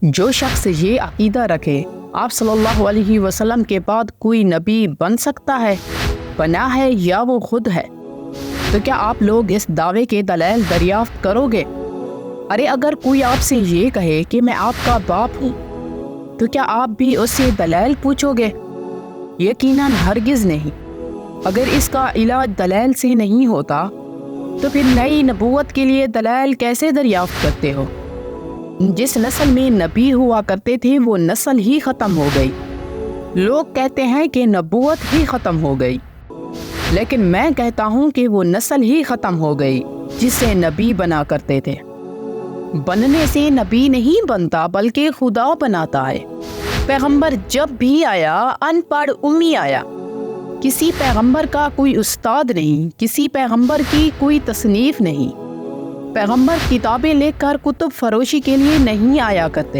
जो शख्स ये अकीदा रखे आप सल्लल्लाहु अलैहि वसल्लम के बाद कोई नबी बन सकता है, बना है या वो खुद है, तो क्या आप लोग इस दावे के दलाइल दरियाफ्त करोगे? अरे अगर कोई आपसे ये कहे कि मैं आपका बाप हूँ, तो क्या आप भी उससे दलाइल पूछोगे? यकीनन हरगिज़ नहीं। अगर इसका इलाज दलाइल से नहीं होता तो फिर नई नबूवत के लिए दलाइल कैसे दरियाफ्त करते हो? जिस नस्ल में नबी हुआ करते थे वो नस्ल ही ख़त्म हो गई। लोग कहते हैं कि नबूवत ही ख़त्म हो गई, लेकिन मैं कहता हूँ कि वो नस्ल ही ख़त्म हो गई जिसे नबी बना करते थे। बनने से नबी नहीं बनता बल्कि खुदा बनाता है। पैगंबर जब भी आया अनपढ़ उम्मी आया। किसी पैगंबर का कोई उस्ताद नहीं, किसी पैगंबर की कोई तसनीफ नहीं। पैगंबर किताबें लेकर कुतुब फरोशी के लिए नहीं आया करते।